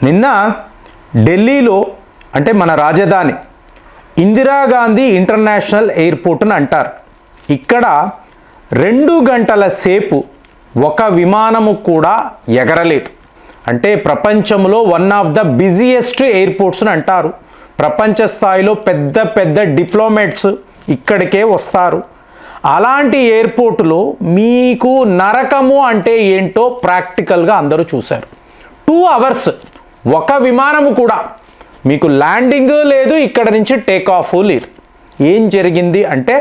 నిన్న ఢిల్లీలో అంటే మన రాజధాని ఇందిరాగాంధీ ఇంటర్నేషనల్ ఎయిర్పోర్ట్ అని అంటారు. ఇక్కడ 2 గంటల సేపు ఒక విమానము కూడా ఎగరలేదు. అంటే ప్రపంచంలో one of the busiest airports అని అంటారు. ప్రపంచ స్థాయిలో పెద్ద పెద్ద డిప్లొమాట్స్ ఇక్కడికే వస్తారు. అలాంటి ఎయిర్పోర్టులో మీకు నరకము అంటే ఏంటో ప్రాక్టికల్గా అందరూ చూశారు. 2 అవర్స్ ఒక విమానము కూడా మీకు ల్యాండింగ్ లేదు, ఇక్కడ నుంచి టేక్ ఆఫ్ లేదు. ఏం జరిగింది అంటే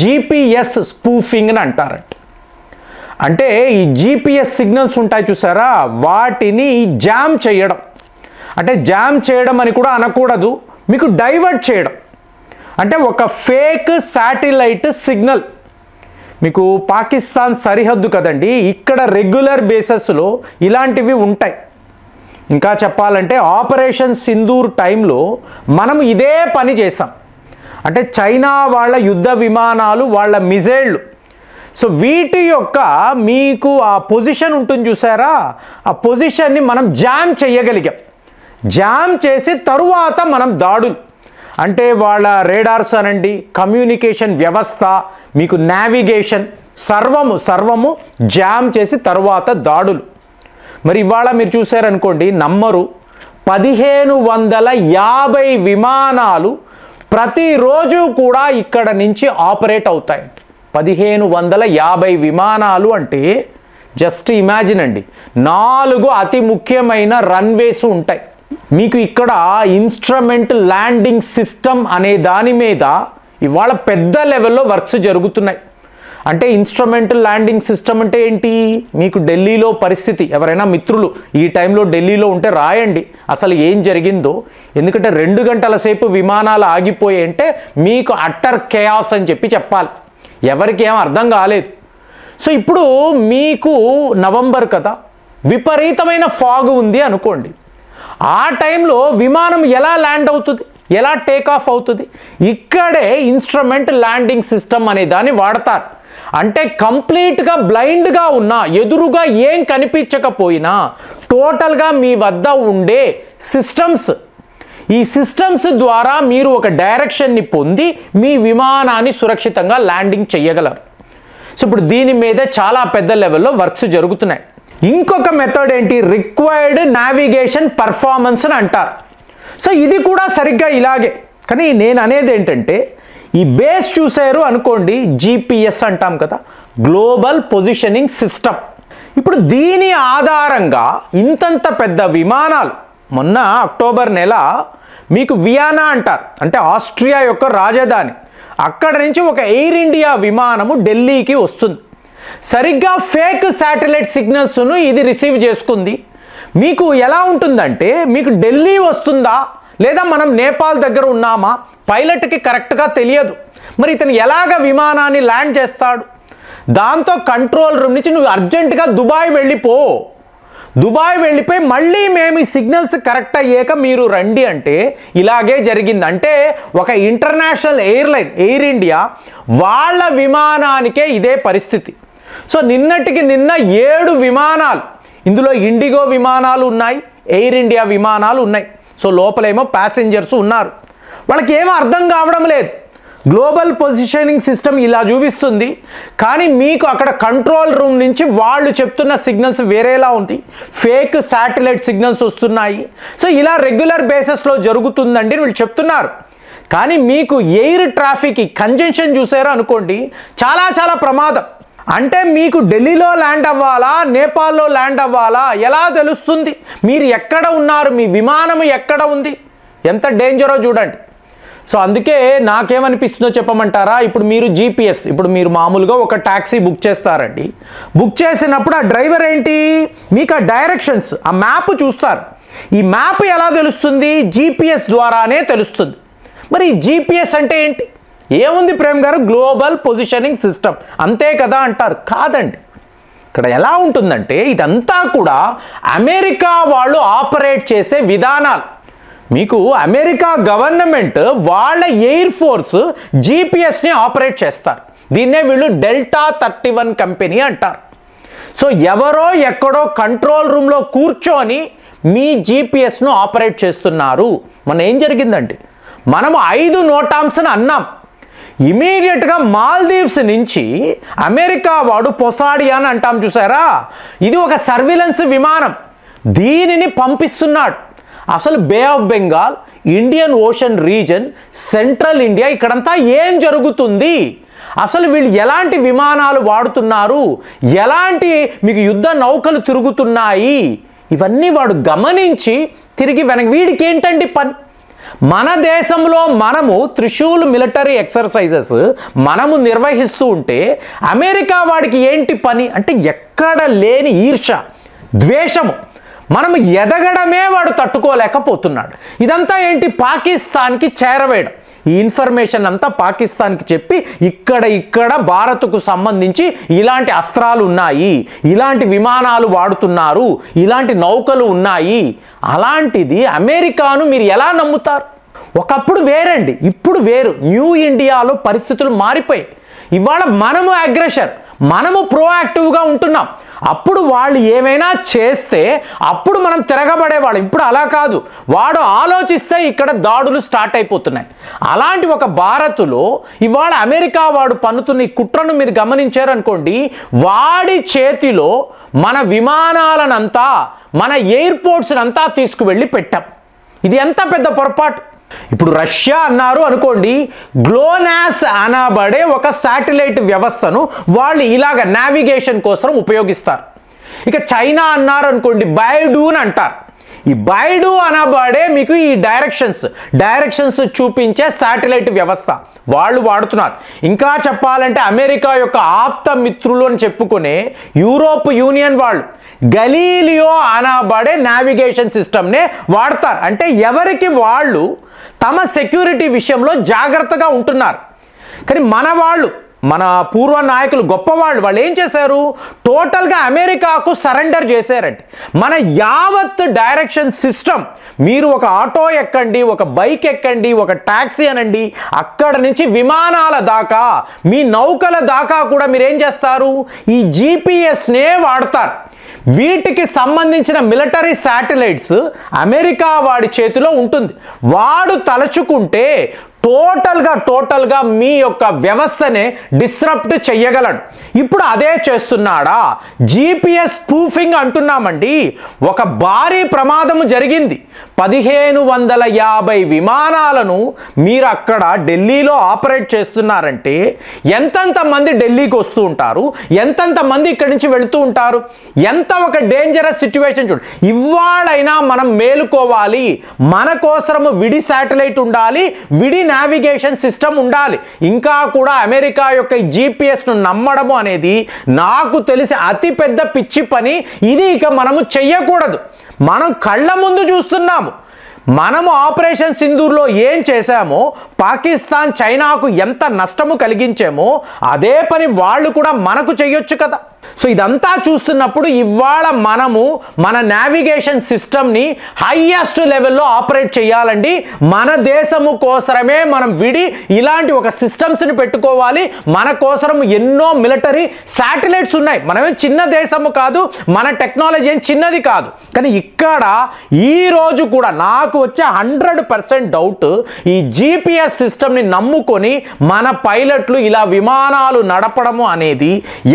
జీపీఎస్ స్పూఫింగ్ అని అంటారంట. అంటే ఈ జీపీఎస్ సిగ్నల్స్ ఉంటాయి చూసారా, వాటిని జామ్ చేయడం. అంటే జామ్ చేయడం అని కూడా అనకూడదు, మీకు డైవర్ట్ చేయడం. అంటే ఒక ఫేక్ శాటిలైట్ సిగ్నల్, మీకు పాకిస్తాన్ సరిహద్దు కదండి, ఇక్కడ రెగ్యులర్ బేసస్లో ఇలాంటివి ఉంటాయి. ఇంకా చెప్పాలంటే ఆపరేషన్ సింధూర్ టైంలో మనం ఇదే పని చేసాం. అంటే చైనా వాళ్ళ యుద్ధ విమానాలు, వాళ్ళ మిజైళ్ళు, సో వీటి యొక్క మీకు ఆ పొజిషన్ ఉంటుంది చూసారా, ఆ పొజిషన్ని మనం జామ్ చేయగలిగాం. జామ్ చేసి తరువాత మనం దాడులు, అంటే వాళ్ళ రేడార్స్ అనండి, కమ్యూనికేషన్ వ్యవస్థ, మీకు నావిగేషన్ సర్వము జామ్ చేసి తరువాత దాడులు. మరి ఇవాళ మీరు చూసారనుకోండి, నమ్మరు, 1550 విమానాలు ప్రతిరోజు కూడా ఇక్కడ నుంచి ఆపరేట్ అవుతాయి. 1550 విమానాలు అంటే జస్ట్ ఇమాజిన్ అండి, 4 అతి ముఖ్యమైన రన్వేస్ ఉంటాయి. మీకు ఇక్కడ ఇన్స్ట్రుమెంట్ ల్యాండింగ్ సిస్టమ్ అనే దాని మీద ఇవాళ పెద్ద లెవెల్లో వర్క్స్ జరుగుతున్నాయి. అంటే ఇన్స్ట్రుమెంట్ ల్యాండింగ్ సిస్టమ్ అంటే ఏంటి, మీకు ఢిల్లీలో పరిస్థితి, ఎవరైనా మిత్రులు ఈ టైంలో ఢిల్లీలో ఉంటే రాయండి అసలు ఏం జరిగిందో. ఎందుకంటే 2 గంటల సేపు విమానాలు ఆగిపోయాయి అంటే మీకు అట్టర్ కేయాస్ అని చెప్పాలి, ఎవరికి ఏం అర్థం కాలేదు. సో ఇప్పుడు మీకు నవంబర్ కదా, విపరీతమైన ఫాగ్ ఉంది అనుకోండి, ఆ టైంలో విమానం ఎలా ల్యాండ్ అవుతుంది, ఎలా టేక్ ఆఫ్ అవుతుంది? ఇక్కడే ఇన్స్ట్రుమెంట్ ల్యాండింగ్ సిస్టమ్ అనే దాన్ని వాడతారు. అంటే కంప్లీట్గా బ్లైండ్గా ఉన్నా, ఎదురుగా ఏం కనిపించకపోయినా, టోటల్గా మీ వద్ద ఉండే సిస్టమ్స్, ఈ సిస్టమ్స్ ద్వారా మీరు ఒక డైరెక్షన్ని పొంది మీ విమానాన్ని సురక్షితంగా ల్యాండింగ్ చేయగలరు. సో ఇప్పుడు దీని మీద చాలా పెద్ద లెవెల్లో వర్క్స్ జరుగుతున్నాయి. ఇంకొక మెథడ్ ఏంటి, రిక్వైర్డ్ నావిగేషన్ పర్ఫార్మెన్స్ అని అంటారు. సో ఇది కూడా సరిగ్గా ఇలాగే, కానీ నేను అనేది ఏంటంటే ఈ బేస్ చూసారు అనుకోండి, జీపీఎస్ అంటాం కదా, గ్లోబల్ పొజిషనింగ్ సిస్టమ్. ఇప్పుడు దీని ఆధారంగా ఇంతంత పెద్ద విమానాలు, మొన్న అక్టోబర్ నెల మీకు వియన్నా అంటారు, అంటే ఆస్ట్రియా యొక్క రాజధాని, అక్కడ నుంచి ఒక ఎయిర్ ఇండియా విమానము ఢిల్లీకి వస్తుంది. సరిగ్గా ఫేక్ శాటిలైట్ సిగ్నల్స్ను ఇది రిసీవ్ చేసుకుంది. మీకు ఎలా ఉంటుందంటే, మీకు ఢిల్లీ వస్తుందా లేదా మనం నేపాల్ దగ్గర ఉన్నామా, పైలట్కి కరెక్ట్గా తెలియదు. మరి ఇతను ఎలాగ విమానాన్ని ల్యాండ్ చేస్తాడు? దాంతో కంట్రోల్ రూమ్ నుంచి నువ్వు అర్జెంటుగా దుబాయ్ వెళ్ళిపోయి మళ్ళీ మేము ఈ సిగ్నల్స్ కరెక్ట్ అయ్యాక మీరు రండి అంటే ఇలాగే జరిగింది. అంటే ఒక ఇంటర్నేషనల్ ఎయిర్లైన్ ఎయిర్ ఇండియా వాళ్ళ విమానానికే ఇదే పరిస్థితి. సో నిన్నటికి నిన్న 7 విమానాలు, ఇందులో ఇండిగో విమానాలు ఉన్నాయి, ఎయిర్ ఇండియా విమానాలు ఉన్నాయి. సో లోపలేమో ప్యాసింజర్స్ ఉన్నారు, వాళ్ళకి ఏమో అర్థం కావడం లేదు. గ్లోబల్ పొజిషనింగ్ సిస్టమ్ ఇలా చూపిస్తుంది, కానీ మీకు అక్కడ కంట్రోల్ రూమ్ నుంచి వాళ్ళు చెప్తున్న సిగ్నల్స్ వేరేలా ఉంది, ఫేక్ శాటిలైట్ సిగ్నల్స్ వస్తున్నాయి. సో ఇలా రెగ్యులర్ బేసిస్లో జరుగుతుందండి వీళ్ళు చెప్తున్నారు. కానీ మీకు ఎయిర్ ట్రాఫిక్ కంజెన్షన్ చూసారు అనుకోండి, చాలా ప్రమాదం. అంటే మీకు ఢిల్లీలో ల్యాండ్ అవ్వాలా, నేపాల్లో ల్యాండ్ అవ్వాలా, ఎలా తెలుస్తుంది మీరు ఎక్కడ ఉన్నారు, మీ విమానం ఎక్కడ ఉంది? ఎంత డేంజరో చూడండి. సో అందుకే నాకేమనిపిస్తుందో చెప్పమంటారా, ఇప్పుడు మీరు జీపీఎస్, ఇప్పుడు మీరు మామూలుగా ఒక ట్యాక్సీ బుక్ చేస్తారండి, బుక్ చేసినప్పుడు ఆ డ్రైవర్ ఏంటి, మీకు ఆ డైరెక్షన్స్, ఆ మ్యాప్ చూస్తారు. ఈ మ్యాప్ ఎలా తెలుస్తుంది? జీపీఎస్ ద్వారానే తెలుస్తుంది. మరి ఈ జీపీఎస్ అంటే ఏంటి? ఏముంది ప్రేమ్ గారు, గ్లోబల్ పొజిషనింగ్ సిస్టమ్ అంతే కదా అంటారు. కాదండి, ఇక్కడ ఎలా ఉంటుందంటే ఇదంతా కూడా అమెరికా వాళ్ళు ఆపరేట్ చేసే విధానాలు. మీకు అమెరికా గవర్నమెంట్ వాళ్ళ ఎయిర్ ఫోర్స్ జీపీఎస్ని ఆపరేట్ చేస్తారు. దీన్నే వీళ్ళు డెల్టా 31 కంపెనీ అంటారు. సో ఎవరో ఎక్కడో కంట్రోల్ రూమ్లో కూర్చొని మీ జీపీఎస్ను ఆపరేట్ చేస్తున్నారు. మన ఏం జరిగిందండి, మనము 5 నోటామ్స్ని అన్నాం. ఇమీడియట్గా మాల్దీవ్స్ నుంచి అమెరికా వాడు పొసాడియాన్ అంటాం చూసారా, ఇది ఒక సర్విలెన్స్ విమానం, దీనిని పంపిస్తున్నాడు. అసలు Bay of Bengal, Indian Ocean region, central India, ఇక్కడంతా ఏం జరుగుతుంది, అసలు వీళ్ళు ఎలాంటి విమానాలు వాడుతున్నారు, ఎలాంటి మీకు యుద్ధ నౌకలు తిరుగుతున్నాయి, ఇవన్నీ వాడు గమనించి తిరిగి వెనక్కి, వీడికి ఏంటండి పని, మన దేశంలో మనము త్రిశూల్ మిలిటరీ ఎక్సర్సైజెస్ మనము నిర్వహిస్తూ ఉంటే అమెరికా వాడికి ఏంటి పని అంటే ఎక్కడ లేని ఈర్ష, ద్వేషము, మనము ఎదగడమే వాడు తట్టుకోలేకపోతున్నాడు. ఇదంతా ఏంటి, పాకిస్తాన్కి చేరవేయడం. ఈ ఇన్ఫర్మేషన్ అంతా పాకిస్తాన్కి చెప్పి ఇక్కడ భారత్కు సంబంధించి ఇలాంటి అస్త్రాలు ఉన్నాయి, ఇలాంటి విమానాలు వాడుతున్నారు, ఇలాంటి నౌకలు ఉన్నాయి. అలాంటిది అమెరికాను మీరు ఎలా నమ్ముతారు? ఒకప్పుడు వేరండి, ఇప్పుడు వేరు. న్యూ ఇండియాలో పరిస్థితులు మారిపోయాయి. ఇవాళ మనము అగ్రెషన్, మనము ప్రోయాక్టివ్గా ఉంటున్నాం. అప్పుడు వాళ్ళు ఏమైనా చేస్తే అప్పుడు మనం తిరగబడేవాళ్ళం. ఇప్పుడు అలా కాదు, వాడు ఆలోచిస్తే ఇక్కడ దాడులు స్టార్ట్ అయిపోతున్నాయి. అలాంటి ఒక భారత్లో ఇవాళ అమెరికా వాడు పన్నుతున్న ఈ కుట్రను మీరు గమనించారనుకోండి, వాడి చేతిలో మన విమానాలనంతా, మన ఎయిర్పోర్ట్స్నంతా తీసుకువెళ్ళి పెట్టాం. ఇది ఎంత పెద్ద పొరపాటు. ఇప్పుడు రష్యా అన్నారు అనుకోండి, గ్లోనాస్ అనబడే ఒక శాటిలైట్ వ్యవస్థను వాళ్ళు ఇలాగ నావిగేషన్ కోసం ఉపయోగిస్తారు. ఇక చైనా అన్నారు అనుకోండి, బైడూన్ అంటారు. ఈ బైడు అనబడే మీకు ఈ డైరెక్షన్స్ చూపించే శాటిలైట్ వ్యవస్థ వాళ్ళు వాడుతున్నారు. ఇంకా చెప్పాలంటే అమెరికా యొక్క ఆప్త మిత్రులు అని చెప్పుకునే యూరోప్ యూనియన్ వాళ్ళు గలీలియో అనబడే నావిగేషన్ సిస్టమ్నే వాడతారు. అంటే ఎవరికి వాళ్ళు తమ సెక్యూరిటీ విషయంలో జాగ్రత్తగా ఉంటున్నారు. కానీ మన పూర్వ నాయకులు గొప్పవాళ్ళు వాళ్ళు ఏం చేశారు, టోటల్గా అమెరికాకు సరెండర్ చేశారంటే మన యావత్ డైరెక్షన్ సిస్టమ్, మీరు ఒక ఆటో ఎక్కండి, ఒక బైక్ ఎక్కండి, ఒక ట్యాక్సీ అనండి, అక్కడ నుంచి విమానాల దాకా, మీ నౌకల దాకా కూడా మీరు ఏం చేస్తారు, ఈ జీపీఎస్నే వాడతారు. వీటికి సంబంధించిన మిలిటరీ శాటిలైట్స్ అమెరికా వాడి చేతిలో ఉంటుంది. వాడు తలచుకుంటే టోటల్గా మీ యొక్క వ్యవస్థనే డిస్రప్ట్ చెయ్యగలడు. ఇప్పుడు అదే చేస్తున్నాడా? జీపీఎస్ స్పూఫింగ్ అంటున్నామండి. ఒక భారీ ప్రమాదము జరిగింది. 1550 విమానాలను మీరు అక్కడ ఢిల్లీలో ఆపరేట్ చేస్తున్నారంటే ఎంతెంత మంది ఢిల్లీకి వస్తూ ఉంటారు, ఎంతెంత మంది ఇక్కడి నుంచి వెళుతూ ఉంటారు, ఎంత ఒక డేంజరస్ సిచ్యువేషన్ చూడు. ఇవాళైనా మనం మేలుకోవాలి. మన కోసము విడి శాటిలైట్ ఉండాలి, విడి నావిగేషన్ సిస్టమ్ ఉండాలి. ఇంకా కూడా అమెరికా యొక్క జీపీఎస్ను నమ్మడము అనేది నాకు తెలిసి అతి పెద్ద పిచ్చి పని. ఇది ఇక మనము చెయ్యకూడదు. మనం కళ్ళ ముందు చూస్తున్నాము. మనము ఆపరేషన్ సింధూర్లో ఏం చేశామో, పాకిస్తాన్ చైనాకు ఎంత నష్టము కలిగించామో అదే పని వాళ్ళు కూడా మనకు చేయొచ్చు కదా. సో ఇదంతా చూస్తున్నప్పుడు ఇవాళ మనము మన నావిగేషన్ సిస్టమ్ని హైయెస్ట్ లెవెల్లో ఆపరేట్ చేయాలండి. మన దేశము కోసమే మనం విడి ఇలాంటి ఒక సిస్టమ్స్ని పెట్టుకోవాలి. మన కోసం ఎన్నో మిలిటరీ శాటిలైట్స్ ఉన్నాయి. మనమే చిన్న దేశము కాదు, మన టెక్నాలజీ ఏం చిన్నది కాదు. కానీ ఇక్కడ ఈరోజు కూడా నాకు వచ్చే 100% డౌట్, ఈ జీపీఎస్ సిస్టమ్ని నమ్ముకొని మన పైలట్లు ఇలా విమానాలు నడపడము అనేది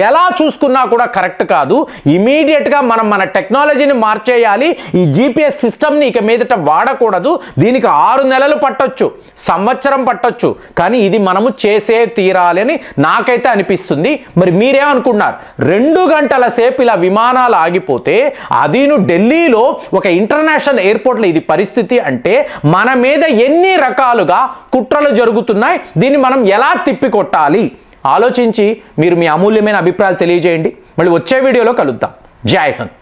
ఎలా చూసుకున్నా కూడా కరెక్ట్ కాదు. ఇమీడియట్గా మనం మన టెక్నాలజీని మార్చేయాలి. ఈ జీపీఎస్ సిస్టమ్ని ఇక మీదట వాడకూడదు. దీనికి 6 నెలలు పట్టొచ్చు, సంవత్సరం పట్టొచ్చు, కానీ ఇది మనము చేసే తీరాలి అని నాకైతే అనిపిస్తుంది. మరి మీరేమనుకున్నారు? 2 గంటల సేపు ఇలా విమానాలు ఆగిపోతే, అదీను ఢిల్లీలో ఒక ఇంటర్నేషనల్ ఎయిర్పోర్ట్లో ఇది పరిస్థితి అంటే మన మీద ఎన్ని రకాలుగా కుట్రలు జరుగుతున్నాయి, దీన్ని మనం ఎలా తిప్పికొట్టాలి? ఆలోచించి మీరు మీ అమూల్యమైన అభిప్రాయాలు తెలియజేయండి. మళ్ళీ వచ్చే వీడియోలో కలుద్దాం. జై హింద్.